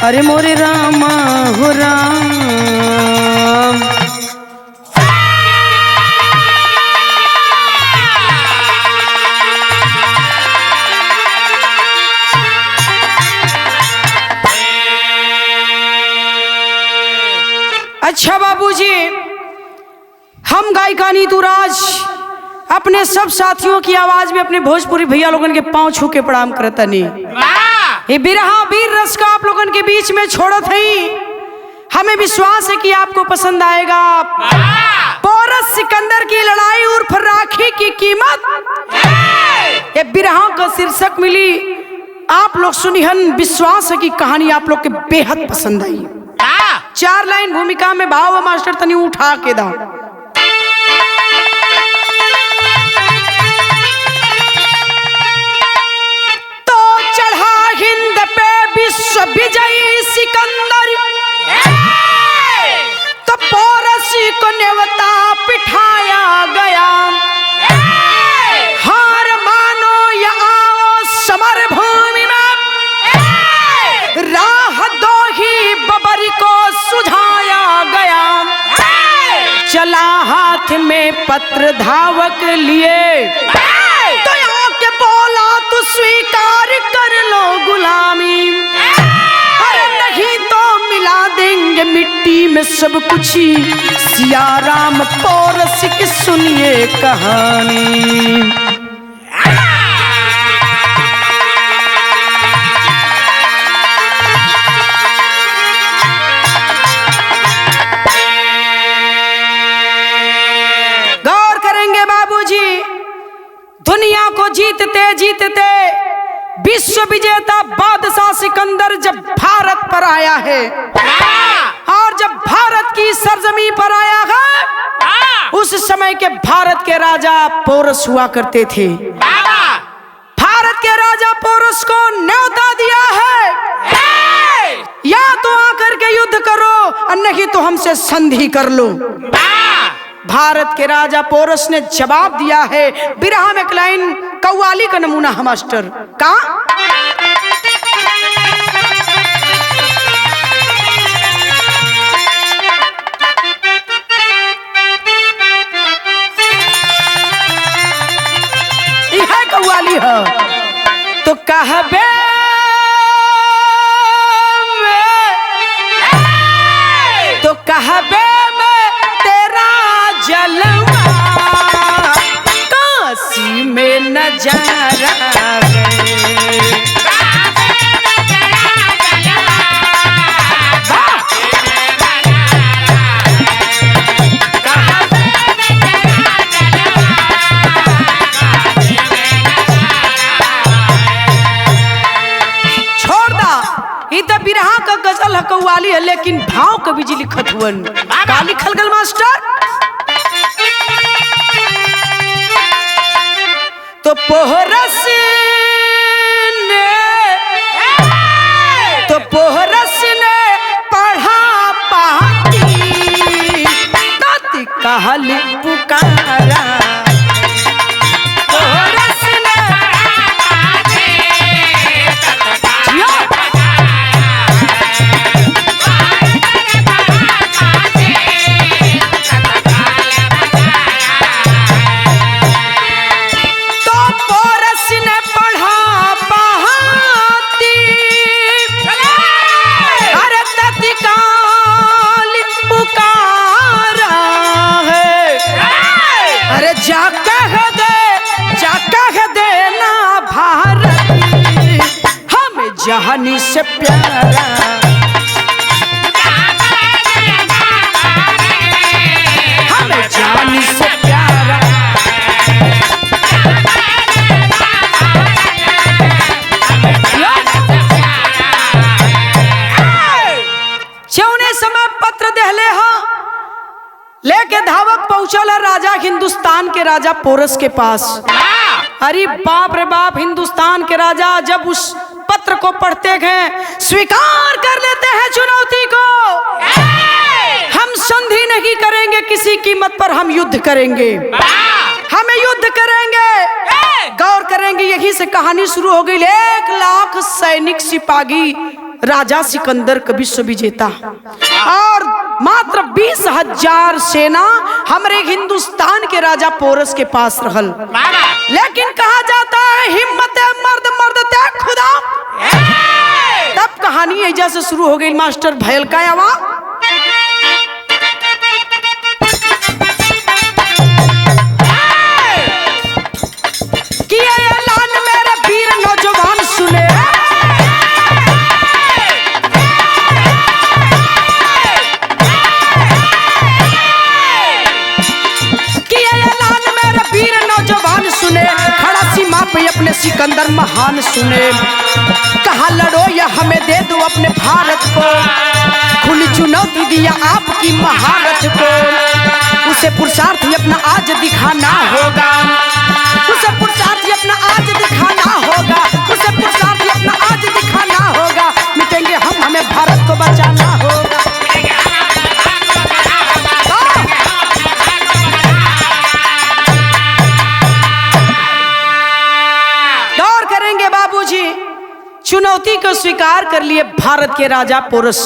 अरे मोरे रामा हो राम। अच्छा बाबूजी, हम गायिका नीतूराज अपने सब साथियों की आवाज में अपने भोजपुरी भैया लोगन के पांव छू के प्रणाम करतनी। ये बिरहा वीर रस का आप लोगन के बीच में छोड़त हई। हमें विश्वास है कि आपको पसंद आएगा। पोरस सिकंदर की लड़ाई उर्फ राखी की कीमत, ये बिरहा का शीर्षक मिली। आप लोग सुनिहन, विश्वास है कि कहानी आप लोग के बेहद पसंद आई। 4 लाइन भूमिका में भाव मास्टर तनी उठा के दा। तो चढ़ा हिंद पे विश्व विजयी सिकंदर, तो पोरसी को न्योता पिठाया गया। हार मानो या आओ समर भूमि में, राह दो ही बबर को सुझाया गया। चला हाथ में पत्र धावक लिए, तो यहाँ के बोला तू स्वीकार कर लो गुलामी। अरे नहीं तो मिला देंगे मिट्टी में सब कुछ ही। सिया राम पोरस की सुनिए कहानी। दुनिया को जीतते जीतते विश्व विजेता बादशाह सिकंदर जब भारत पर आया है, और जब भारत की सरजमी पर आया है, उस समय के भारत के राजा पोरस हुआ करते थे। भारत के राजा पोरस को न्योता दिया है, या तो आकर के युद्ध करो और नहीं तो हमसे संधि कर लो। भारत के राजा पोरस ने जवाब दिया है। बिरहा में एक लाइन कव्वाली का नमूना है मास्टर का। यह कव्वाली है। तो कहबे तो कहबे जलवा काशी में नजारा छोड़ दा। ई तो बिरहा का गजल है, कव्वाली है, लेकिन भाव कवि जी लिखत हुअन। का लिखल गल मास्टर? तो पोरस ने पढ़ा पाती, ताती कहल पुकारा। पोरस ने जहानी से प्यारा, हमें जहानी से प्यारा। चौने समय पत्र दहले हो लेके धावक पहुंचल राजा हिंदुस्तान के राजा पोरस के पास। अरे बाप रे बाप, हिंदुस्तान के राजा जब उस पत्र को पढ़ते हैं, स्वीकार कर लेते हैं चुनौती को। हम संधि नहीं करेंगे किसी कीमत पर, हम युद्ध करेंगे, हमें युद्ध करेंगे। गौर करेंगे, यही से कहानी शुरू हो गई। 1 लाख सैनिक सिपाही राजा सिकंदर का विश्व विजेता, और मात्र 20,000 सेना हमारे हिंदुस्तान के राजा पोरस के पास रहल। लेकिन कहा जाता है हिम्मत मर्द मर्द ते खुदा। तब कहानी ऐजा से शुरू हो गई मास्टर भयल का आवा। किया ऐलान मेरे वीर नौजवान सुने, सुने खड़ा सीमा पे अपने सिकंदर महान सुने। कहा लड़ो या हमें दे दो अपने भारत को, खुली चुनौती दिया आपकी महारत को। उसे पुरुषार्थ अपना आज दिखाना होगा, उसे पुरुषार्थ अपना आज दिखाना होगा, उसे पुरुषार्थ अपना आज दिखाना होगा। मिटेंगे हम, हमें भारत को बचाना होगा। चुनौती को स्वीकार कर लिए भारत के राजा पोरस,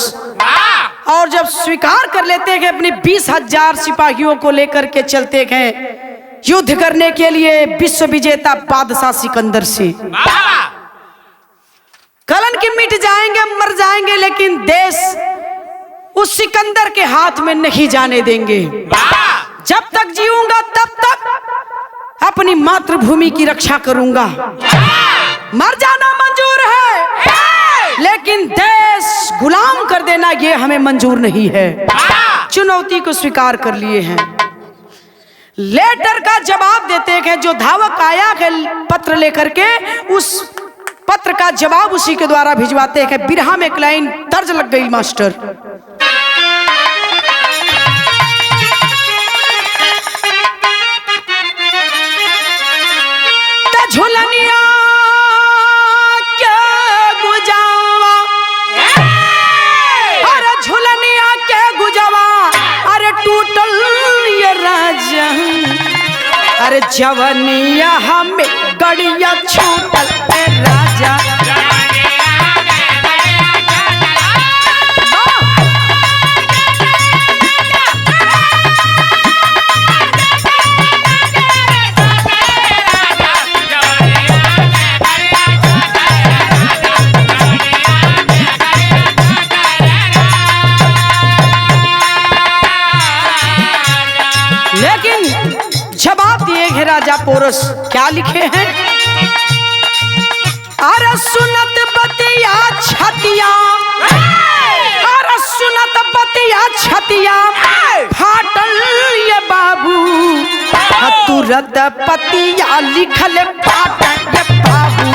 और जब स्वीकार कर लेते हैं अपने 20,000 सिपाहियों को लेकर के चलते हैं युद्ध करने के लिए विश्व विजेता बादशाह सिकंदर से। कलन की मिट जाएंगे, मर जाएंगे, लेकिन देश उस सिकंदर के हाथ में नहीं जाने देंगे। जब तक जीऊंगा तब तक अपनी मातृभूमि की रक्षा करूंगा। मर जाना मंजूर है, लेकिन देश गुलाम कर देना ये हमें मंजूर नहीं है। चुनौती को स्वीकार कर लिए हैं। लेटर का जवाब देते हैं, जो धावक आया है पत्र लेकर के, उस पत्र का जवाब उसी के द्वारा भिजवाते हैं। बिरहा में एक लाइन दर्ज लग गई मास्टर। झुलनिया अरे जवनिया हमें गड़िया छूटल राजा। लेकिन जवाब दिए हैं राजा पोरस, क्या लिखे हैं? अरे सुनत बतिया छतिया, अरे सुनत बतिया छतिया फाटल ये बाबू, तुरंत पतिया लिखल फाटल ये बाबू।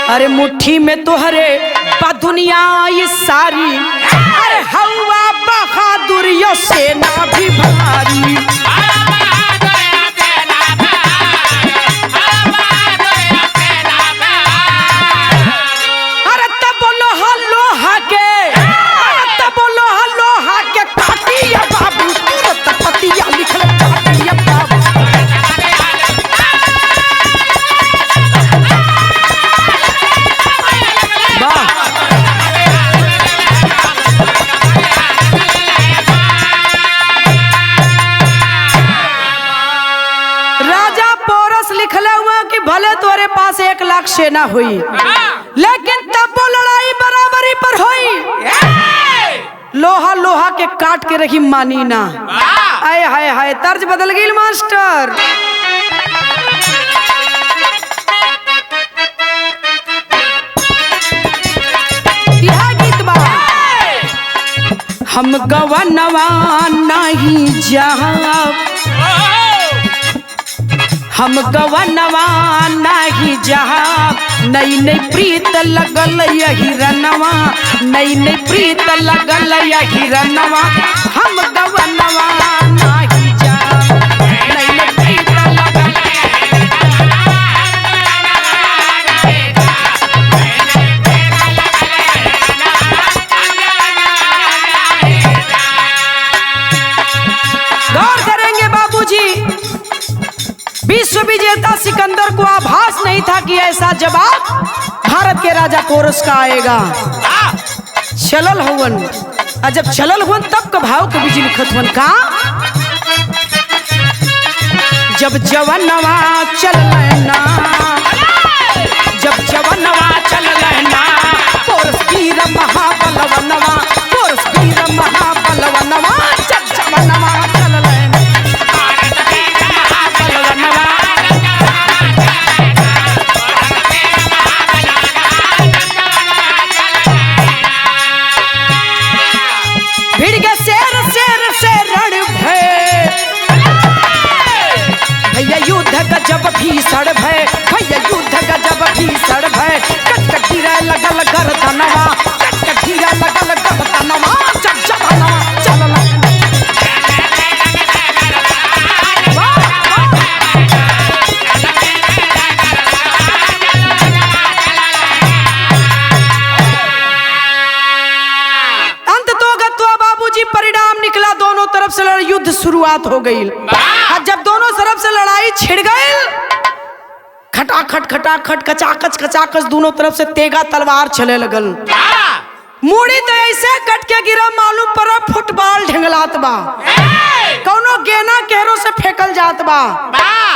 अरे मुट्ठी में तोहरे बा दुनिया ये सारी, अरे हवा बहादुरियों सेना भी भारी। अरे तब लोहा लोहा के, तब लोहा लोहा के काटी या बाबू, तुरंत पतिया लिखल काटी या बाबू। भले तोरे पास 1 लाख सेना हुई, लेकिन तब वो लड़ाई बराबरी पर हुई। लोहा लोहा के काट के रखी मानी ना। आए हाय हाय, तर्ज बदल गई मास्टर। यह गीत बा हम गवनवा नहीं जाब, हम गवनवा नहीं जहाब। नई नई प्रीत लगल यही रनवा, नई नई प्रीत लगल यही रनवा। हम गवनवा नहीं जहाब, नई नई प्रीत लगल। ऐसा जवाब भारत के राजा पोरस का आएगा। चलल हुवन, और जब चलल हुवन तब का भाव कवि जी लिखत हुवन का, जब जवनवा चल ना, जब जवनवा चल ना, पोरस वीर महाबलवनवा, पोरस वीर महाबलवनवा, जब जवनवा चल ना। भिड़ के शेर शेर से रण भय, भैया युद्ध गजब भीषण भय, भैया युद्ध गजब भीषण भय, कट गिरा लगल गर्दनवा, कट गिरा लगल गर्दनवा, जब जवनवा चलल। परिणाम निकला, दोनों तरफ से युद्ध शुरुआत हो गई। जब दोनों तरफ से लड़ाई छिड़ गई, खटाखट खटाखट कचाकच कचाकच दोनों तरफ से तेगा तलवार चले लगल। मुड़ी तो ऐसे कट के गिरा मालूम पड़ा फुटबॉल ढंगलात बा, कौनो गेना केहरो से फेंकल जात बा,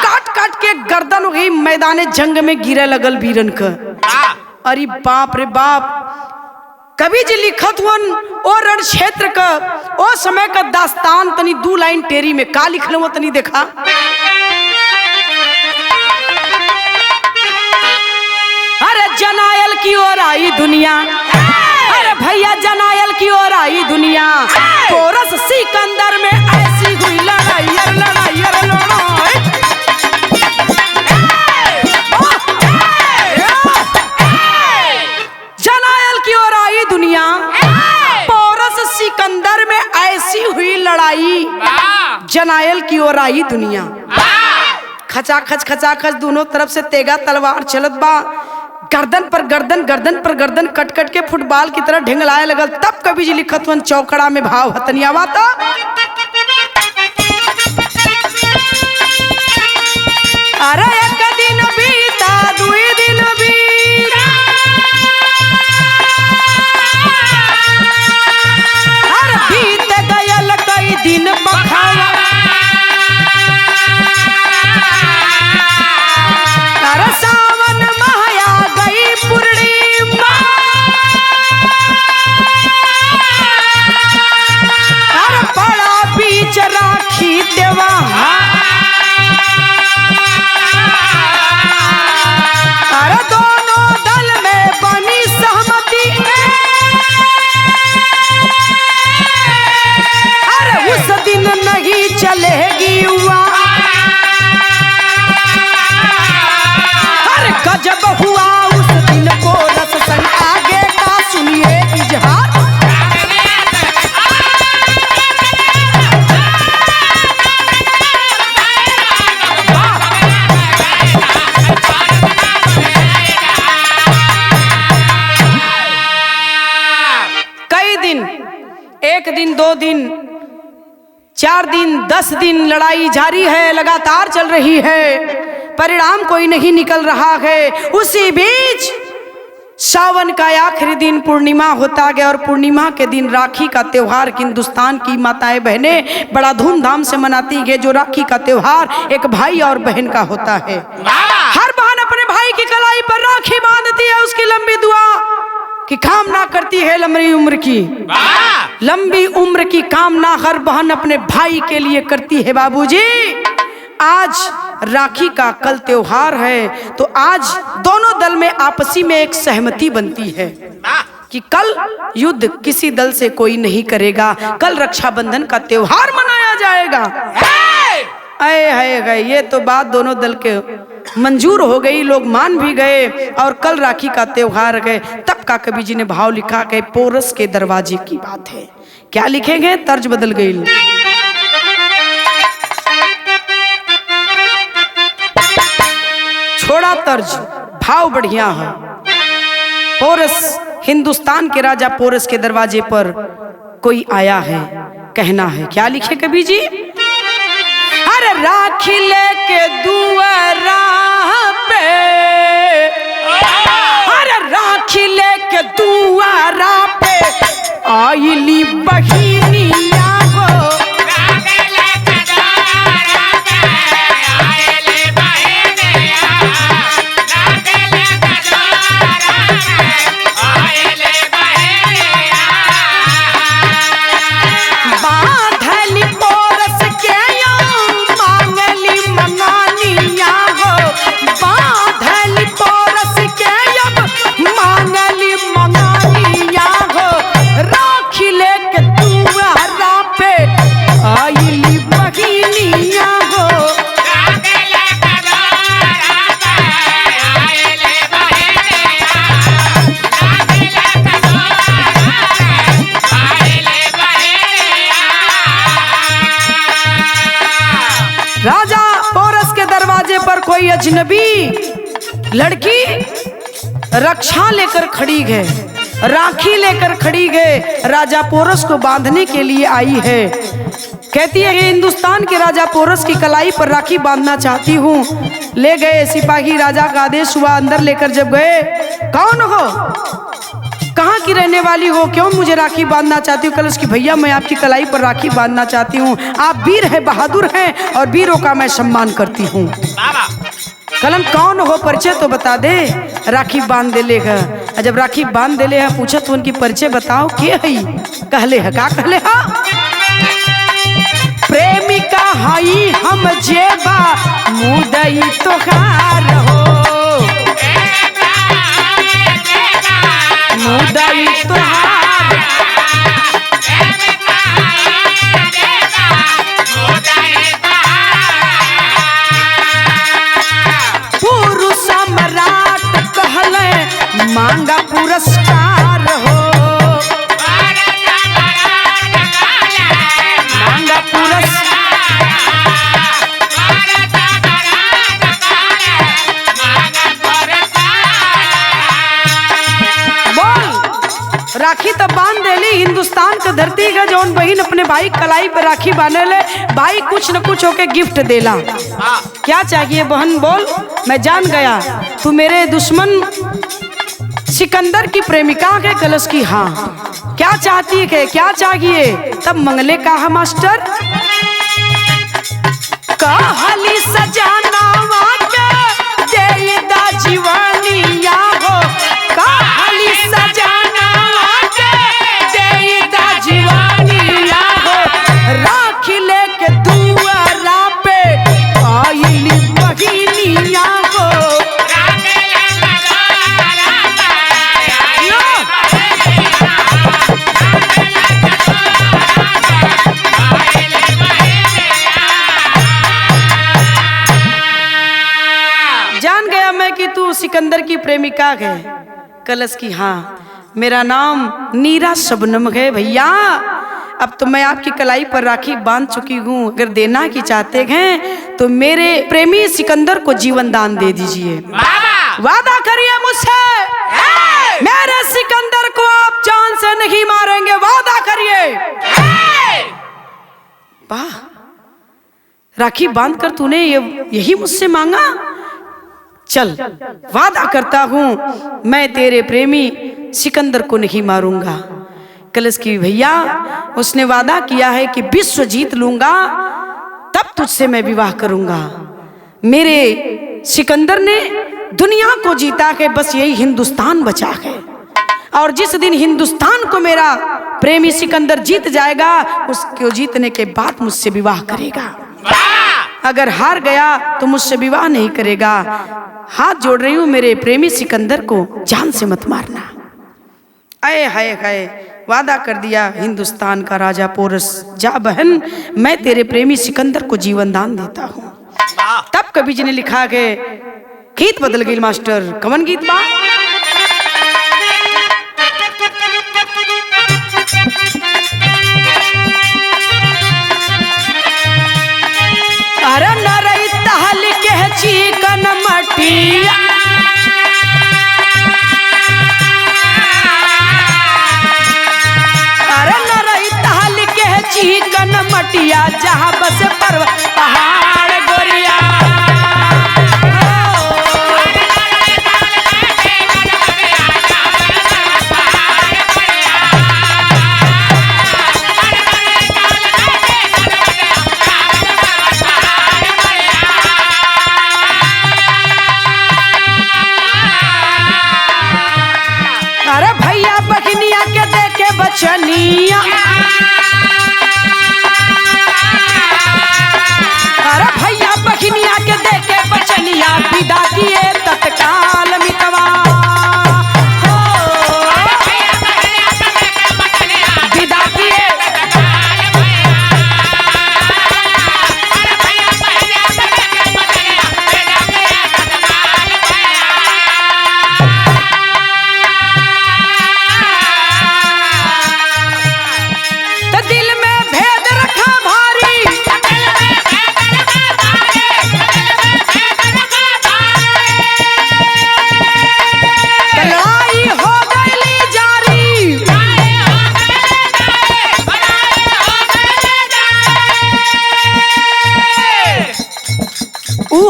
काट काट के गर्दन वही मैदाने जंग में गिरे लगल वीरन का। अरे बाप रे बाप, कवि जी लिखत हुन ओ रण क्षेत्र का ओ समय का दास्तान तनी 2 लाइन टेरी में का लिखल हो तनी देखा। अरे जनायल की ओर आई दुनिया, अरे भैया जनायल की ओर आई दुनिया, पोरस सिकंदर में ऐसी हुई लड़ाई लड़ाई लड़ाई। जनायल की ओर आई दुनिया, पोरस सिकंदर में ऐसी हुई लड़ाई, जनायल की ओर आई दुनिया। खचाखच खचाखच दोनों तरफ से तेगा तलवार चलत बा, गर्दन पर गर्दन गर्दन पर गर्दन कट कट के फुटबॉल की तरह ढिंगलाए लगल। तब कवि जी लिखत हुन चौकड़ा में भाव हतनियावा था, अरे एक दिन बीता दुई दिन बीता, अरे बीत गयल कई दिन बखावा, अरे सावन महया गई पूर्णिमा, अरे बड़ा बीच राखी देवा, अरे दोनों दल में बनी सहमति, अरे उस दिन नहीं चलेगी हुआ, अरे गजब हुआ उस दिन पोरस संग आगे का सुनिए इजहार। कई दिन, 1 दिन 2 दिन 4 दिन 10 दिन लड़ाई जारी है, लगातार चल रही है, परिणाम कोई नहीं निकल रहा है। उसी बीच सावन का आखिरी दिन पूर्णिमा होता गया, और पूर्णिमा के दिन राखी का त्योहार हिंदुस्तान की माताएं बहनें बड़ा धूमधाम से मनाती है। जो राखी का त्योहार एक भाई और बहन का होता है। हर बहन अपने भाई की कलाई पर राखी बांधती है, उसकी लंबी दुआ की कामना करती है, लंबी उम्र की, लंबी उम्र की कामना हर बहन अपने भाई के लिए करती है। बाबूजी, आज राखी का कल त्योहार है, तो आज दोनों दल में आपसी में एक सहमति बनती है कि कल युद्ध किसी दल से कोई नहीं करेगा, कल रक्षाबंधन का त्योहार मनाया जाएगा। है ये तो बात दोनों दल के मंजूर हो गई, लोग मान भी गए, और कल राखी का त्योहार गए। तब का कवि जी ने भाव लिखा कि पोरस के दरवाजे की बात है। क्या लिखेंगे, तर्ज बदल गई। छोड़ा तर्ज, भाव बढ़िया है। पोरस, हिंदुस्तान के राजा पोरस के दरवाजे पर कोई आया है, कहना है। क्या लिखे कवि जी, अरे राखी लेके दुआरा पे लेके दुआरा पे आइली बहिनिया हो। बांधली पोरस के यो मांगली मंगानिया हो। बांधली पोरस के अब मांगली मंगानिया हो। राखी लेके दुआरा पे आइली बहिनिया हो। राजा पोरस के दरवाजे पर कोई अजनबी लड़की रक्षा लेकर खड़ी है, राखी लेकर खड़ी है, राजा पोरस को बांधने के लिए आई है। कहती है कि हिंदुस्तान के राजा पोरस की कलाई पर राखी बांधना चाहती हूँ। ले गए सिपाही, राजा का आदेश हुआ। अंदर लेकर जब गए, कौन हो, कहाँ की रहने वाली हो, क्यों मुझे राखी बांधना चाहती हूँ? कल उसकी भैया मैं आपकी कलाई पर राखी बांधना चाहती हूँ। आप वीर हैं, बहादुर हैं और वीरों का मैं सम्मान करती हूँ। कलन कौन हो, परिचय तो बता दे। राखी बांध दे लेगा। जब राखी बांध दे ले है, पूछा तो उनकी परिचय बताओ के है। कहले है का कहले हा प्रेमिका हई हम जेबा मुदई तोहार हो। मुदई तोहार पुरुष सम्राट कहले मांगा पुरस्कार हो। मांगा पुरस्कार बोल। राखी तो बांध देली। हिंदुस्तान का धरती का जौन बहन अपने भाई कलाई पे राखी बांधे ले, भाई कुछ न कुछ होके गिफ्ट देला। क्या चाहिए बहन बोल। मैं जान गया तू मेरे दुश्मन सिकंदर की प्रेमिका के। कलश की हाँ। क्या चाहती है, क्या चाहिए? तब मंगले कहा मास्टर कहली सजाना के देदा जीवनिया हो। कहली सजाना के देदा जीवनिया हो। राखी लेके दुआरा पे आइली बहिनिया हो। जान गया मैं कि तू सिकंदर की प्रेमिका है। कलश की हाँ। मेरा नाम नीरा शबनम है भैया। अब तो मैं आपकी कलाई पर राखी बांध चुकी हूँ। अगर देना की चाहते हैं तो मेरे प्रेमी सिकंदर को जीवन दान दे दीजिए। वादा करिए मुझसे, मेरे सिकंदर को आप जान से नहीं मारेंगे। वादा करिए। वाह, राखी बांध कर तूने यही मुझसे मांगा। चल, वादा करता हूं मैं तेरे प्रेमी सिकंदर को नहीं मारूंगा। कलश की भैया, उसने वादा किया है कि विश्व जीत लूंगा तब तुझसे मैं विवाह करूंगा। मेरे सिकंदर ने दुनिया को जीता है, बस यही हिंदुस्तान बचा है। और जिस दिन हिंदुस्तान को मेरा प्रेमी सिकंदर जीत जाएगा, उसको जीतने के बाद मुझसे विवाह करेगा। अगर हार गया तो मुझसे विवाह नहीं करेगा। हाथ जोड़ रही हूं, मेरे प्रेमी सिकंदर को जान से मत मारना। आए हाय हाय, वादा कर दिया हिंदुस्तान का राजा पोरस। जा बहन, मैं तेरे प्रेमी सिकंदर को जीवन दान देता हूं। तब कवि जी ने लिखा के गीत बदल गई मास्टर। कवन गीत बा? अरे नरई तहल के चिकन मटिया, अरे नरई तहल के चिकन मटिया, जहाँ बस पर्वत पहाड़ गोरिया। भैया बहनिया के देखे बचनिया, अरे भैया बहनिया के देखे बचनिया, विदा किए तत्काल मितवा, विदा किए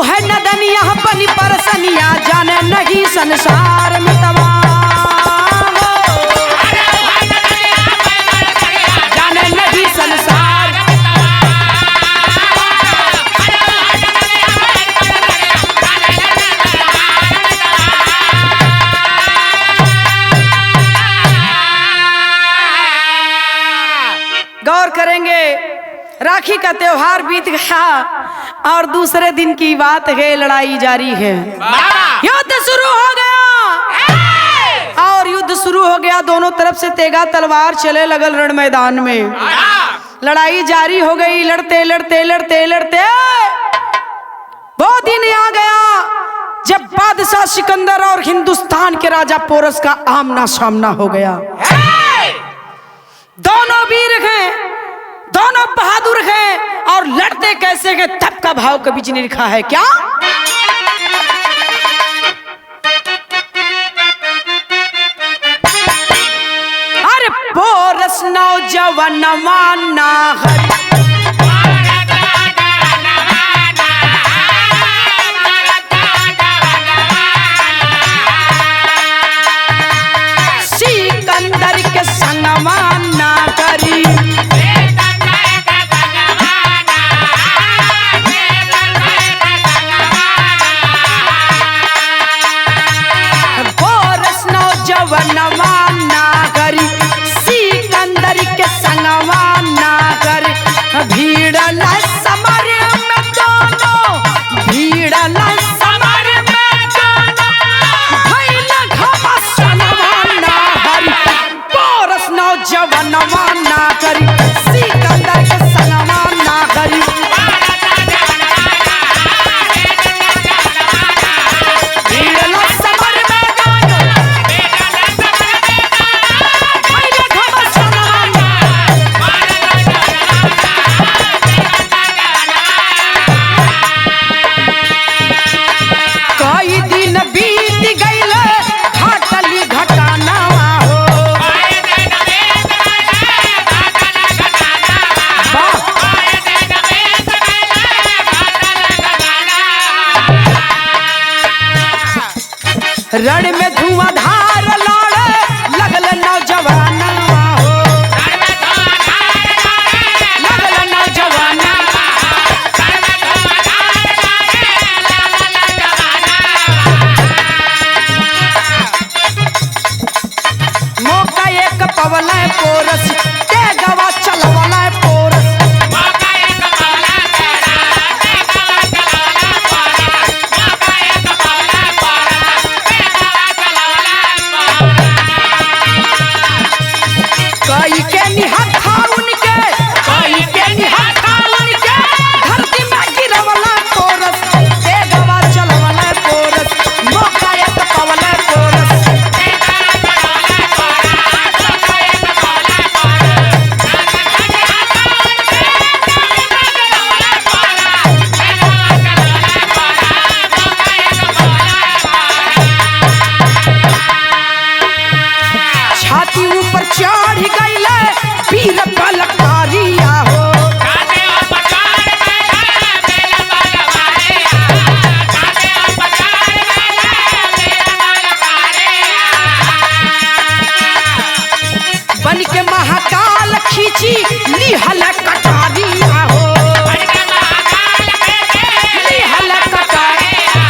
है नदनिया बनी परसनिया, जाने नहीं संसार में तवा, जाने नहीं संसार। गौर करेंगे, राखी का त्योहार बीत गया और दूसरे दिन की बात है, लड़ाई जारी है, युद्ध शुरू हो गया और युद्ध शुरू हो गया। दोनों तरफ से तेगा तलवार चले लगल रण मैदान में, लड़ाई जारी हो गई। लड़ते लड़ते लड़ते लड़ते वो दिन आ गया जब बादशाह सिकंदर और हिंदुस्तान के राजा पोरस का आमना सामना हो गया। दोनों वीर हैं, दोनों बहादुर हैं और लड़ते कैसे हैं तब का भाव कभी नहीं लिखा है क्या? अरे पोरस नौजवान नागर, सिकंदर के संगवा ना करी, सिकंदर के संगवा नागर, भीड़ न समर में दोनों, भीड़ न समर में दोनों, भइल घमसनवा नागर, पोरस नौजवानवा नागर, सिकंदर के संगवा नागर, रण में धुआंधार लड़े लगल नौजवानवा हो, लगल नौजवानवा, मौका एक पवला पोरस, तेगवा चलवला पोरस, कई के निहत्था उनके, कई के निहत्था उनके, धरती में गिरवला पोरस, तेगवा चलवला पोरस, मौका एक पवला पोरस, छाती ऊपर चढ़ गईले वीर बलकारिया हो, बन के महाकाल खींची निहल कटारिया हो, निहल कटारिया,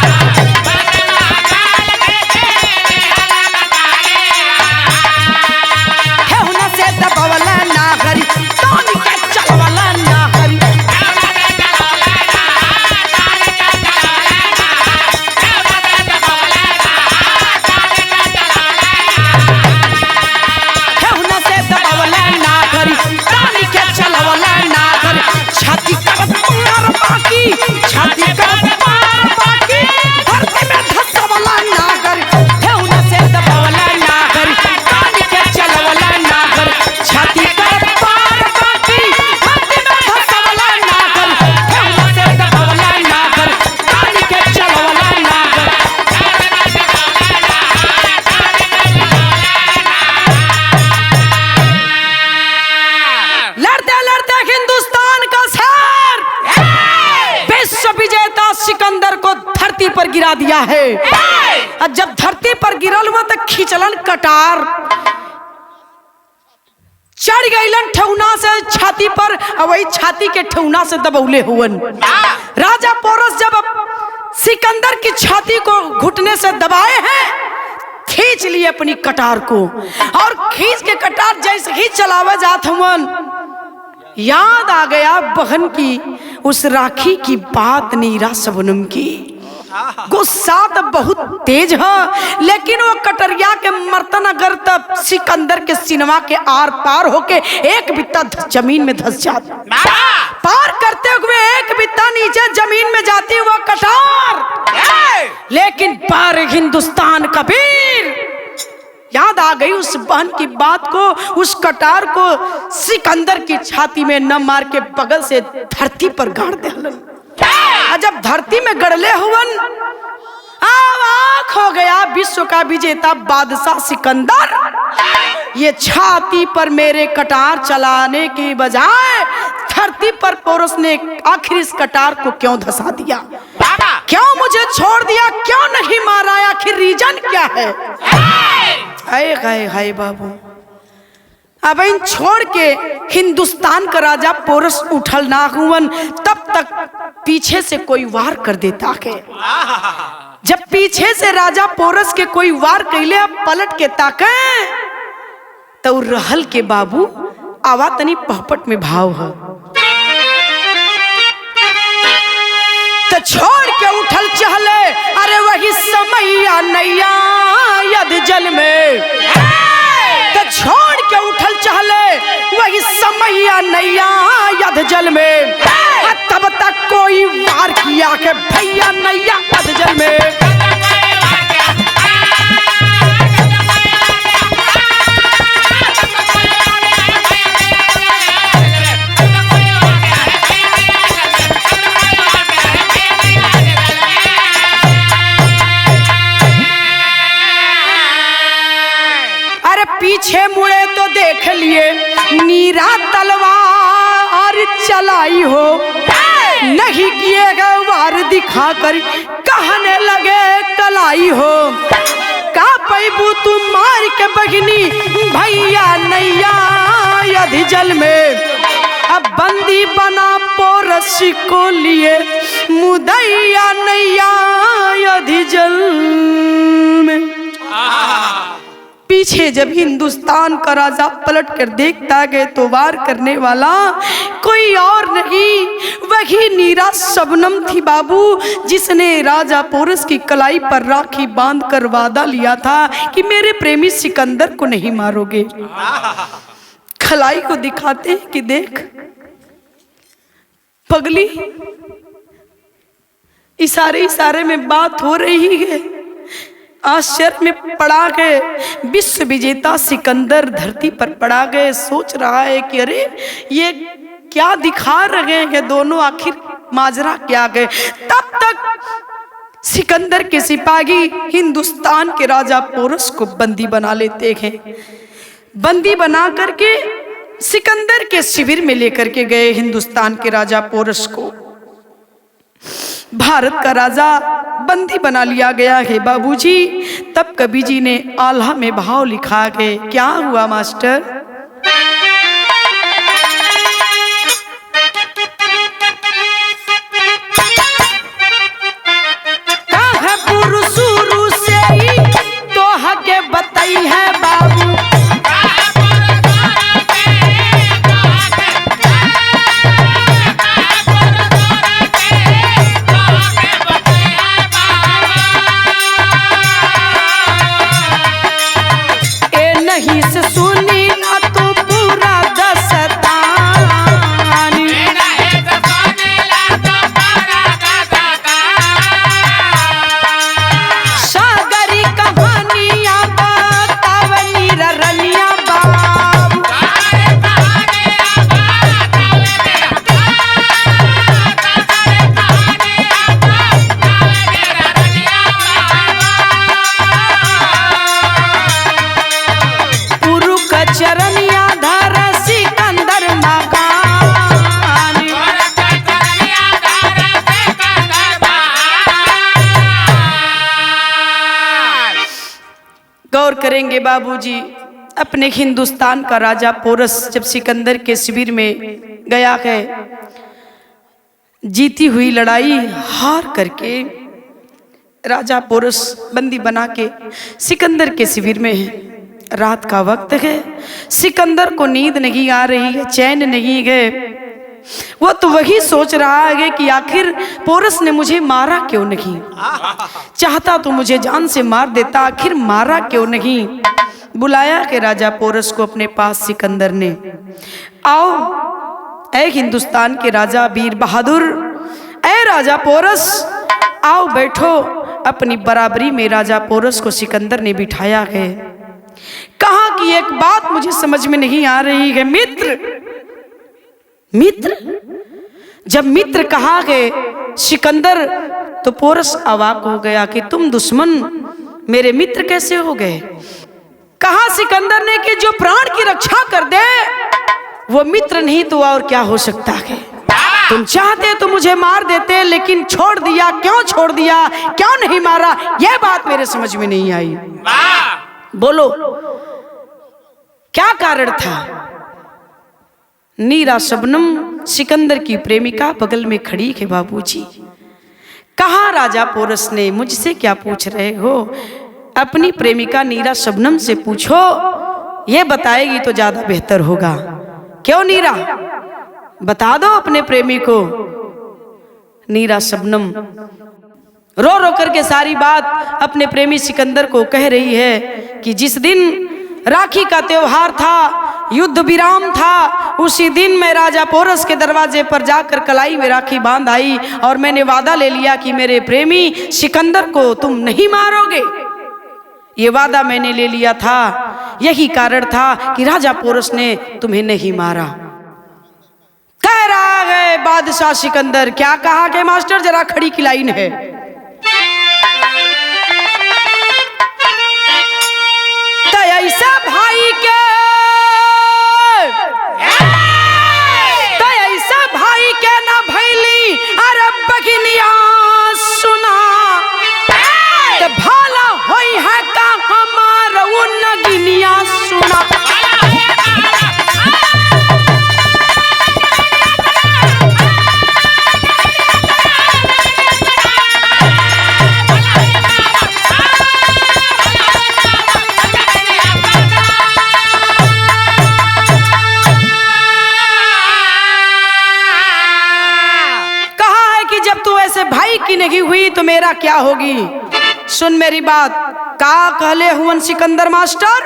और जब धरती पर गिरल हुआ तो खींचलन कटार, चढ़ गईलन ठेहुना से छाती पर, और वही छाती के ठेहुना से दबौले हुवन। राजा पोरस जब सिकंदर की छाती को घुटने से दबाए हैं, खींच लिए अपनी कटार को, और खींच के कटार जैसे ही चलावे जात हुवन, याद आ गया बहन की उस राखी की बात, नीरा सबनम की। गुस्सा तो बहुत तेज है, लेकिन वो कटरिया के मर्तन अगर तब सिकंदर के सिनेमा के आर पार होके एक बित्ता जमीन में धंस जाता, पार करते हुए एक बित्ता नीचे जमीन में जाती वो कटार, लेकिन पार हिंदुस्तान कबीर। याद आ गई उस बहन की बात को, उस कटार को सिकंदर की छाती में न मार के बगल से धरती पर गाड़ दे। जब धरती में गड़ले हुवन, आवाक हो गया विश्व का विजेता बादशाह सिकंदर। ये छाती पर मेरे कटार चलाने की बजाय धरती पर पोरस ने आखिर इस कटार को क्यों धंसा दिया, क्यों मुझे छोड़ दिया, क्यों नहीं मारा, आखिर रीजन क्या है? हाय हाय हाय बाबू, अब इन छोड़ के हिंदुस्तान का राजा पोरस उठल ना हुवन, तब तक पीछे से कोई वार कर देता के। जब पीछे से राजा पोरस के कोई वार कैले, अब पलट के ताके तो रहल के बाबू आवा तनी पहपट में भाव है, तो छोड़ के उठल चहले, अरे वही समैया नैया यद जल में, तो छोड़ के उठल चहले वही समैया नैया यद जल में, तब तक कोई वार किया के भैया नैया यद जल में। पीछे मुड़े तो देख लिए नीरा तलवार चलाई हो, नहीं किएगा वार दिखाकर कहने लगे कलाई हो, का पैबू तू मार के बगनी भैया नैया यदि जल में, अब बंदी बना पोरस को लिए मुदैया नैया यदि जल में। पीछे जब हिंदुस्तान का राजा पलट कर देखता गए तो वार करने वाला कोई और नहीं, वही नीरा सबनम थी बाबू, जिसने राजा पोरस की कलाई पर राखी बांध कर वादा लिया था कि मेरे प्रेमी सिकंदर को नहीं मारोगे। खलाई को दिखाते हैं कि देख पगली, इशारे इशारे में बात हो रही है। आश्चर्य में पड़ा गए विश्व विजेता सिकंदर, धरती पर पड़ा गए, सोच रहा है कि अरे ये क्या दिखा रहे हैं दोनों, आखिर माजरा क्या गए। तब तक सिकंदर के सिपाही हिंदुस्तान के राजा पोरस को बंदी बना लेते हैं। बंदी बना करके सिकंदर के शिविर में लेकर के गए हिंदुस्तान के राजा पोरस को। भारत का राजा बंदी बना लिया गया है बाबूजी। तब कवि जी ने आल्हा में भाव लिखा है, क्या हुआ मास्टर? शुरू से ही तो हके बताई है बाबू, करेंगे बाबूजी। अपने हिंदुस्तान का राजा पोरस जब सिकंदर के शिविर में गया है, जीती हुई लड़ाई हार करके राजा पोरस बंदी बना के सिकंदर के शिविर में है। रात का वक्त है, सिकंदर को नींद नहीं आ रही है, चैन नहीं है। वो तो वही सोच रहा है कि आखिर पोरस ने मुझे मारा क्यों नहीं। चाहता तो मुझे जान से मार देता, आखिर मारा क्यों नहीं। बुलाया कि राजा पोरस को अपने पास सिकंदर ने। आओ ऐ हिंदुस्तान के राजा वीर बहादुर, ऐ राजा पोरस, आओ बैठो। अपनी बराबरी में राजा पोरस को सिकंदर ने बिठाया है। कहा कि एक बात मुझे समझ में नहीं आ रही है। मित्र, मित्र, जब मित्र कहा है सिकंदर, तो पोरस अवाक हो गया कि तुम दुश्मन मेरे मित्र कैसे हो गए। कहा सिकंदर ने कि जो प्राण की रक्षा कर दे वो मित्र नहीं तो और क्या हो सकता है। तुम चाहते तो मुझे मार देते, लेकिन छोड़ दिया, क्यों छोड़ दिया, क्यों नहीं मारा, यह बात मेरे समझ में नहीं आई। बोलो क्या कारण था। नीरा शबनम सिकंदर की प्रेमिका बगल में खड़ी है बाबूजी। कहा राजा पोरस ने, मुझसे क्या पूछ रहे हो, अपनी प्रेमिका नीरा शबनम से पूछो, ये बताएगी तो ज्यादा बेहतर होगा। क्यों नीरा, बता दो अपने प्रेमी को। नीरा शबनम रो रो करके सारी बात अपने प्रेमी सिकंदर को कह रही है कि जिस दिन राखी का त्योहार था, युद्ध विराम था, उसी दिन मैं राजा पोरस के दरवाजे पर जाकर कलाई में राखी बांध आई और मैंने वादा ले लिया कि मेरे प्रेमी सिकंदर को तुम नहीं मारोगे। ये वादा मैंने ले लिया था, यही कारण था कि राजा पोरस ने तुम्हें नहीं मारा। कह रहा है बादशाह सिकंदर, क्या कहा कि मास्टर जरा खड़ी की लाइन है। ऐसा भाई के, ऐसा भाई के ना भैली अरे बगिनिया सुना, तो भाला होई है का हमारा नगिनिया सुना। भाई की नहीं हुई तो मेरा क्या होगी। सुन मेरी बात, का कहले हुवन सिकंदर मास्टर,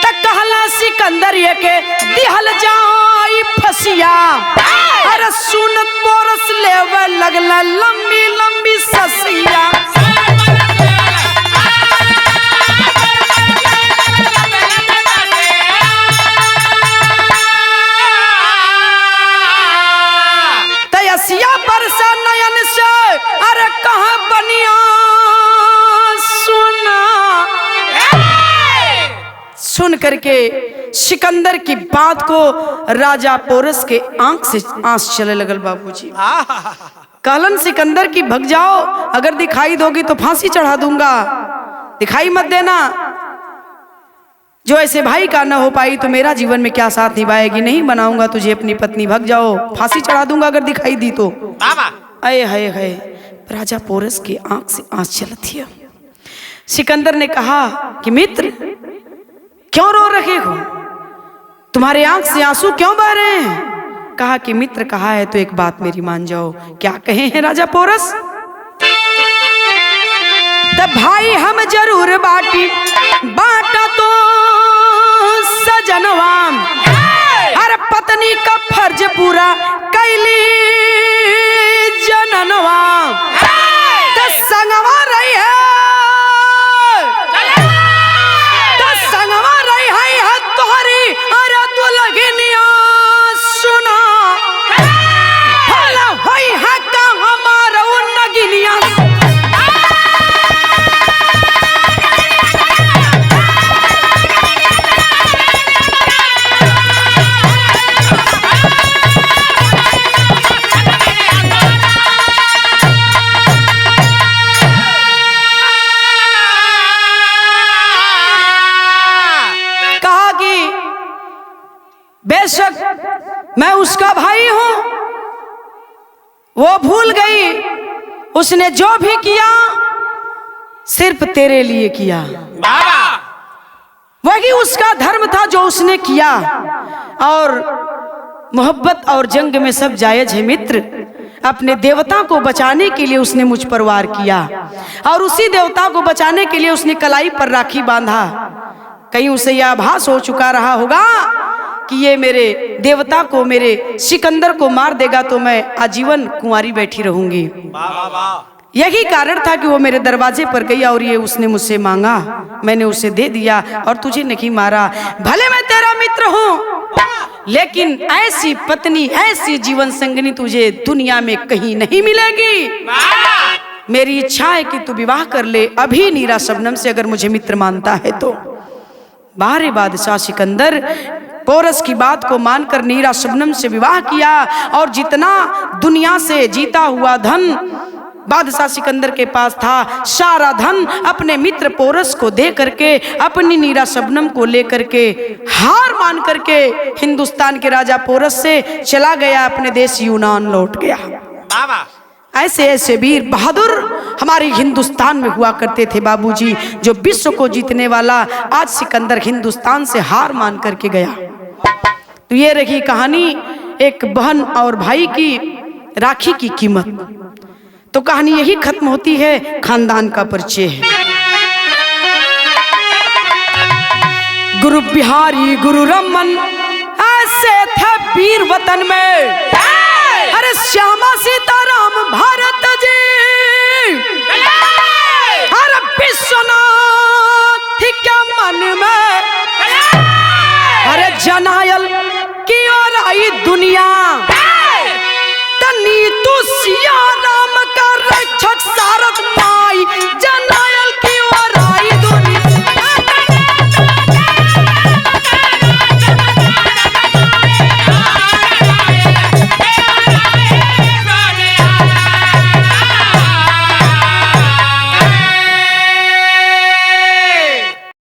तक कहला सिकंदर ये के दिहल जाई फसिया, अरे सुन पोरस लेवे लगला लंबी लंबी ससिया। बरसा नयन से अरे कहाँ बनिया सुना। सुन करके सिकंदर की बात को राजा पोरस के आंख से आंस चले लगल बाबूजी। कहलन सिकंदर की भग जाओ, अगर दिखाई दोगी तो फांसी चढ़ा दूंगा, दिखाई मत देना। जो ऐसे भाई का ना हो पाई तो मेरा जीवन में क्या साथ निभाएगी, नहीं बनाऊंगा तुझे अपनी पत्नी, भग जाओ, फांसी चढ़ा दूंगा अगर दिखाई दी तो। अये हाय हाय, राजा पोरस की आंख से आंस चलती है। सिकंदर ने कहा कि मित्र क्यों रो रहे हो, तुम्हारे आंख से आंसू क्यों बह रहे हैं। कहा कि मित्र कहा है तो एक बात मेरी मान जाओ। क्या कहे हैं राजा पोरस। तब भाई हम जरूर बाटी बाटा तो सजनवा, हर पत्नी का फर्ज पूरा कैली जननवा, दस संगवा रही है, दस संगवा रही है तोहरी अरे दुल्हनिया सुना, भला होई है का हमारा नगिनिया। बेशक मैं उसका भाई हूं, वो भूल गई। उसने जो भी किया सिर्फ तेरे लिए किया, वही उसका धर्म था जो उसने किया। और मोहब्बत और जंग में सब जायज है मित्र। अपने देवता को बचाने के लिए उसने मुझ पर वार किया और उसी देवता को बचाने के लिए उसने कलाई पर राखी बांधा। कहीं उसे यह आभास हो चुका रहा होगा कि ये मेरे देवता को, मेरे सिकंदर को मार देगा तो मैं आजीवन कुंवारी बैठी रहूंगी। यही कारण था कि वो मेरे दरवाजे पर गई और ये उसने मुझसे मांगा, मैंने उसे दे दिया और तुझे नहीं मारा। भले मैं तेरा मित्र हूं, लेकिन ऐसी पत्नी, ऐसी जीवन संगनी तुझे दुनिया में कहीं नहीं मिलेगी। मेरी इच्छा है कि तू विवाह कर ले अभी नीरा शबनम से, अगर मुझे मित्र मानता है तो। बाहरे बादशाह सिकंदर पोरस की बात को मानकर नीरा शबनम से विवाह किया और जितना दुनिया से जीता हुआ धन बादशाह सिकंदर के पास था, सारा धन अपने मित्र पोरस को दे करके अपनी नीरा शबनम को लेकर के हार मान करके हिंदुस्तान के राजा पोरस से चला गया, अपने देश यूनान लौट गया। ऐसे ऐसे वीर बहादुर हमारे हिंदुस्तान में हुआ करते थे बाबूजी, जो विश्व को जीतने वाला। आज सिकंदर हिंदुस्तान से हार मान करके गया। तो ये रही कहानी एक बहन और भाई की राखी की कीमत। तो कहानी यही खत्म होती है, खानदान का परिचय है। गुरु बिहारी गुरु रमन ऐसे थे वीर वतन में, अरे श्यामा सीताराम भारत जी, अरे विश्वनाथ के मन में, अरे जनायल की ओर आई दुनिया, तनी तू सिया राम का रक्षक सारथ माई जन